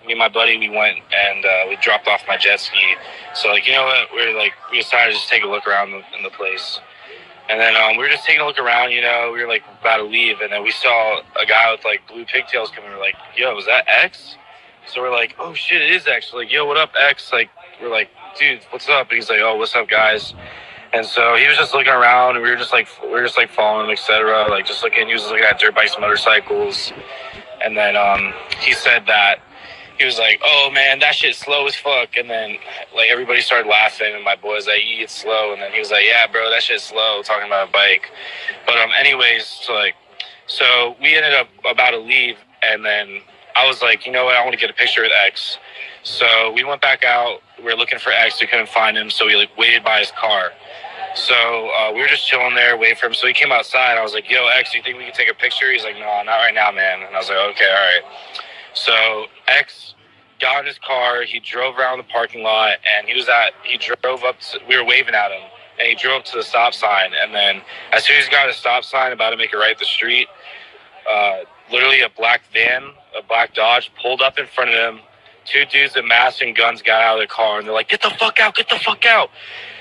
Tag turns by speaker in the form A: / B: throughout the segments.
A: me and my buddy, we went and we dropped off my jet ski. So like, you know what? We decided to just take a look around in the place. And then we were just taking a look around, you know, we were like about to leave, and then we saw a guy with like blue pigtails coming. We're like, yo, is that X? So we're like, oh shit, it is X. We're like, yo, what up, X? Like, we're like, dude, what's up? And he's like, oh, what's up, guys? And so he was just looking around, and we were just like following him, etc. Like just looking. He was looking at dirt bikes, motorcycles, and then he said that he was like, oh man, that shit's slow as fuck. And then like everybody started laughing, and my boy was like, it's slow. And then he was like, yeah, bro, that shit's slow, talking about a bike. But anyways, so we ended up about to leave, and then I was like, you know what, I want to get a picture with X. So we went back out. We were looking for X. We couldn't find him, so we like waited by his car. So we were just chilling there, waiting for him. So he came outside. I was like, yo, X, do you think we can take a picture? He's like, no, not right now, man. And I was like, okay, all right. So X got in his car. He drove around the parking lot, and he drove up. We were waving at him, and he drove up to the stop sign. And then as soon as he got to the stop sign, about to make it right up the street, literally a black van, a black Dodge, pulled up in front of him. Two dudes with masks and guns got out of the car, and they're like, get the fuck out, get the fuck out.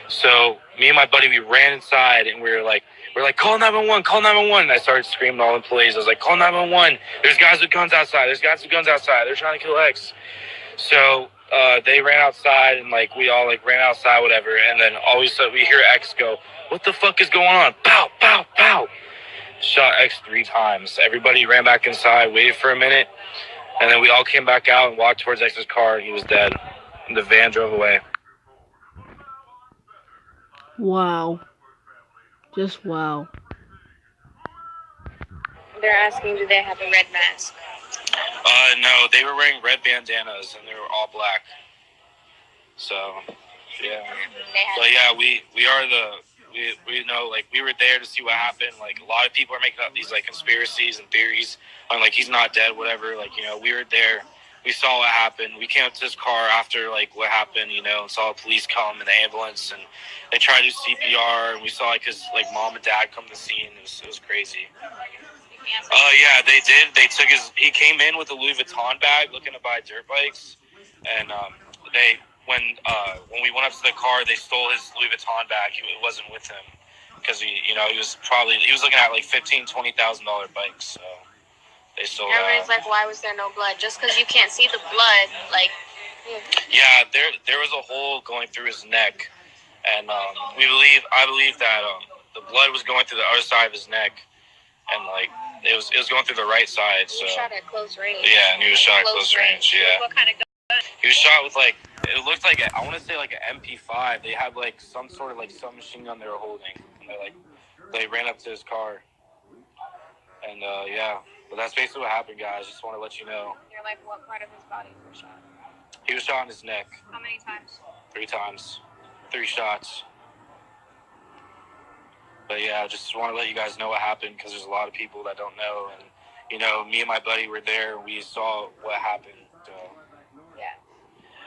A: So me and my buddy, we ran inside, and we were like, call 911, call 911. And I started screaming to all the employees. I was like, call 911. There's guys with guns outside. They're trying to kill X. So they ran outside, and like we all like ran outside, whatever. And then all of a sudden we hear X go, what the fuck is going on? Pow, pow, pow. Shot X 3 times. Everybody ran back inside, waited for a minute, and then we all came back out and walked towards X's car, and he was dead. And the van drove away.
B: Wow. Just wow.
C: They're asking, do they have a red mask?
A: No, they were wearing red bandanas, and they were all black. So, yeah. But yeah, we know, like, we were there to see what happened. Like, a lot of people are making up these, like, conspiracies and theories on, like, he's not dead, whatever. Like, you know, we were there. We saw what happened. We came up to his car after, like, what happened, you know, and saw the police come and the ambulance, and they tried to do CPR, and we saw, like, his, like, mom and dad come to the scene. It was crazy. Yeah, they did. He came in with a Louis Vuitton bag looking to buy dirt bikes, and when we went up to the car, they stole his Louis Vuitton bag. It wasn't with him because he was looking at like $15,000-$20,000 bikes. So they stole that.
C: Everybody's like, why was there no blood? Just because you can't see the blood, like.
A: Yeah, there was a hole going through his neck, and I believe that the blood was going through the other side of his neck, and like it was going through the right side.
C: He was shot at close range.
A: Yeah, and he was shot at close range. Yeah.
C: What kind of gun?
A: He was shot with like, it looked like, I want to say like an MP5. They had like some sort of like submachine gun they were holding, and they ran up to his car, and yeah. But that's basically what happened, guys. Just want to let you know.
C: You're like, what part of his body was shot?
A: He was shot in his neck.
C: How many times?
A: 3 times. 3 shots. But yeah, just want to let you guys know what happened, because there's a lot of people that don't know. And, you know, me and my buddy were there, and we saw what happened. So.
C: Yeah.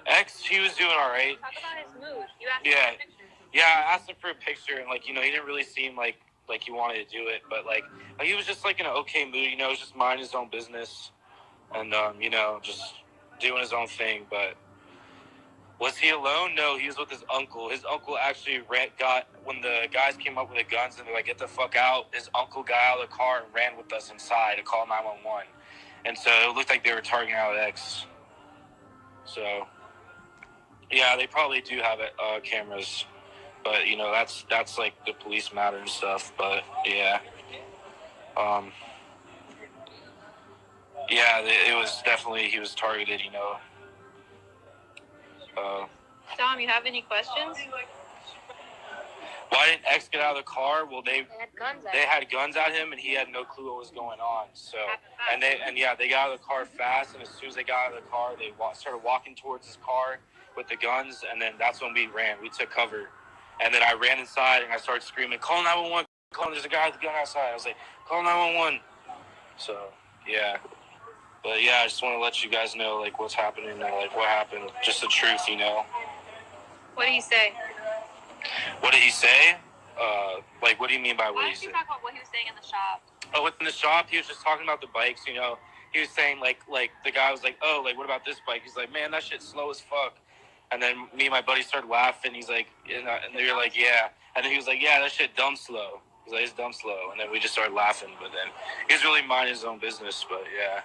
A: X, he was doing all right.
C: Talk about his mood. You asked him for a picture.
A: Yeah, I asked him for a picture, and, like, you know, he didn't really seem like he wanted to do it. But, like he was just, like, in an okay mood, you know, just minding his own business. And, you know, just doing his own thing. But was he alone? No, he was with his uncle. His uncle actually got, when the guys came up with the guns and they're like, get the fuck out, his uncle got out of the car and ran with us inside to call 911. And so it looked like they were targeting out X. So, yeah, they probably do have cameras. But, you know, that's like the police matter and stuff. But, yeah. Yeah, it was definitely, he was targeted, you know.
C: Dom, you have any questions?
A: Why didn't X get out of the car? Well, they
C: had
A: guns at him, and he had no clue what was going on. So, they got out of the car fast, and as soon as they got out of the car, they started walking towards his car with the guns, and then that's when we ran. We took cover, and then I ran inside, and I started screaming, call 911, there's a guy with a gun outside. I was like, call 911. So, yeah. But, yeah, I just want to let you guys know, like, what's happening and, like, what happened. Just the truth, you know.
C: What did he say?
A: What did he say? What do you mean by what he said?
C: Why don't you talk about what he was saying in the shop?
A: Oh, in the shop, he was just talking about the bikes, you know. he was saying like the guy was like, oh, like what about this bike? He's like, man, that shit's slow as fuck. And then me and my buddy started laughing. He's like, and they were like, yeah. And then he was like, yeah, that shit dumb slow. He's like, it's dumb slow. And then we just started laughing. But then he was really minding his own business. But yeah.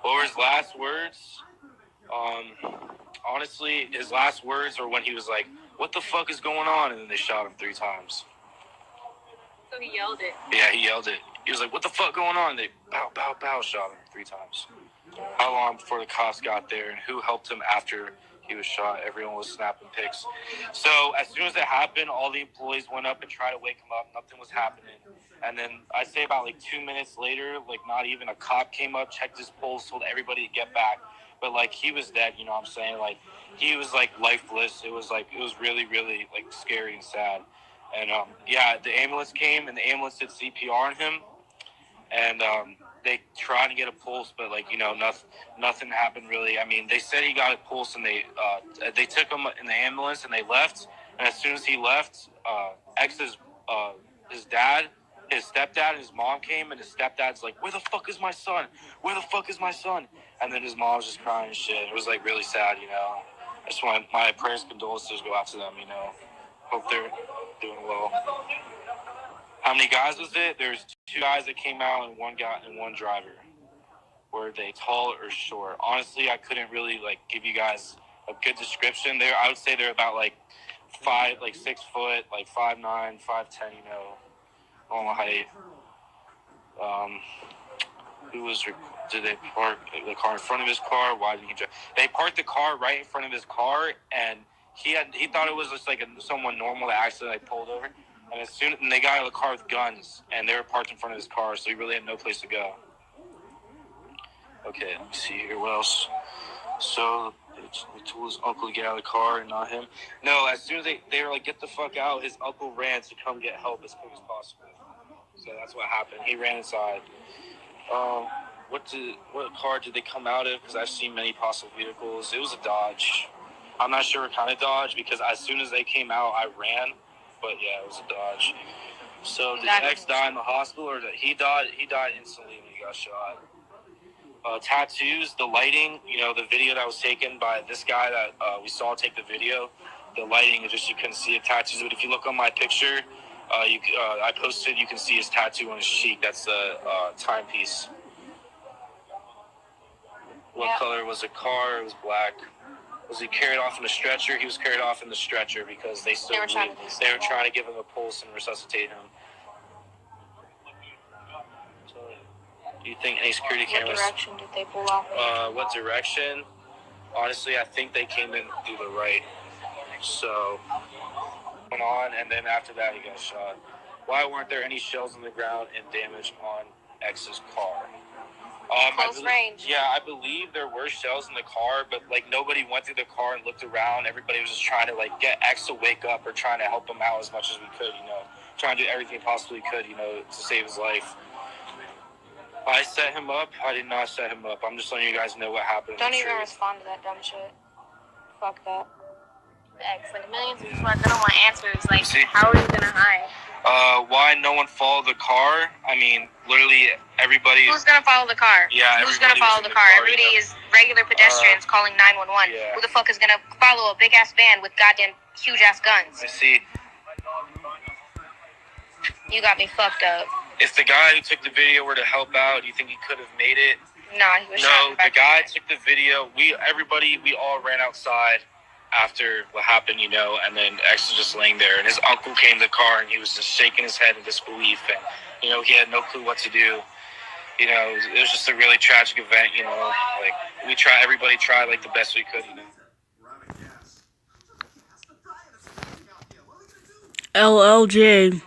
A: What were his last words? Honestly, his last words were when he was like, what the fuck is going on? And then they shot him 3 times.
C: So he yelled it.
A: Yeah, he yelled it. He was like, what the fuck going on? They bow, bow, bow, shot him 3 times. How long before the cops got there, and who helped him after he was shot? Everyone was snapping pics. So as soon as it happened, all the employees went up and tried to wake him up. Nothing was happening. And then I say about like 2 minutes later, like not even a cop came up, checked his pulse, told everybody to get back. But like he was dead, you know what I'm saying? Like he was like lifeless. It was really, really like scary and sad. And yeah, the ambulance came and the ambulance did CPR on him. And they tried to get a pulse, but like, you know, nothing happened really. I mean, they said he got a pulse, and they took him in the ambulance and they left. And as soon as he left, X's his dad, his stepdad, and his mom came, and his stepdad's like, "Where the fuck is my son? Where the fuck is my son?" And then his mom was just crying and shit. It was like really sad, you know. I just want my prayers and condolences go out to them, you know. Hope they're doing well. How many guys was it? There's 2 guys that came out and 1 guy and 1 driver. Were they tall or short? Honestly, I couldn't really like give you guys a good description. I would say they're about like 6 foot, like 5'9", 5'10", you know, normal height. Did they park the car in front of his car? Why did he drive? They parked the car right in front of his car, and he thought it was just like someone normal that accidentally pulled over. And they got out of the car with guns, and they were parked in front of his car, so he really had no place to go. Okay, let me see here. What else? So they told his uncle to get out of the car and not him. No, as soon as they were like, get the fuck out, his uncle ran to come get help as quick as possible. So that's what happened. He ran inside. What car did they come out of? Because I've seen many possible vehicles. It was a Dodge. I'm not sure what kind of Dodge, because as soon as they came out, I ran. But yeah, it was a Dodge. So did X die in the hospital, or he died? He died instantly when he got shot. Tattoos, the lighting, you know, the video that was taken by this guy that we saw take the video, the lighting, you couldn't see the tattoos. But if you look on my picture, I posted, you can see his tattoo on his cheek. That's the timepiece. What color was the car? It was black. Was he carried off in a stretcher? He was carried off in the stretcher because they were trying to give him a pulse and resuscitate him. So, do you think any security cameras?
C: What direction did they pull off?
A: What direction? Honestly, I think they came in through the right. So, went on, and then after that, he got shot. Why weren't there any shells on the ground and damage on X's car?
C: Close range.
A: Yeah, I believe there were shells in the car, but like nobody went through the car and looked around. Everybody was just trying to like get X to wake up, or trying to help him out as much as we could, you know, trying to do everything possibly could, you know, to save his life. I set him up. I did not set him up. I'm just letting you guys know what happened.
C: Don't even respond to that dumb shit. Fuck that. X, like millions of people are gonna want answers. Like, how are you gonna hide?
A: Why no one followed the car? I mean, literally everybody.
C: Who's gonna follow the car?
A: Yeah,
C: who's gonna follow the car? Everybody is regular pedestrians calling 911.
A: Yeah.
C: Who the fuck is gonna follow a big ass van with goddamn huge ass guns?
A: I see.
C: You got me fucked up.
A: If the guy who took the video were to help out, do you think he could have made it?
C: Nah, he was shot.
A: No, the guy took the video. We all ran outside after what happened, you know, and then X was just laying there, and his uncle came to the car, and he was just shaking his head in disbelief, and, you know, he had no clue what to do. You know, it was just a really tragic event, you know, like, everybody tried, like, the best we could, you know.
B: LLJ.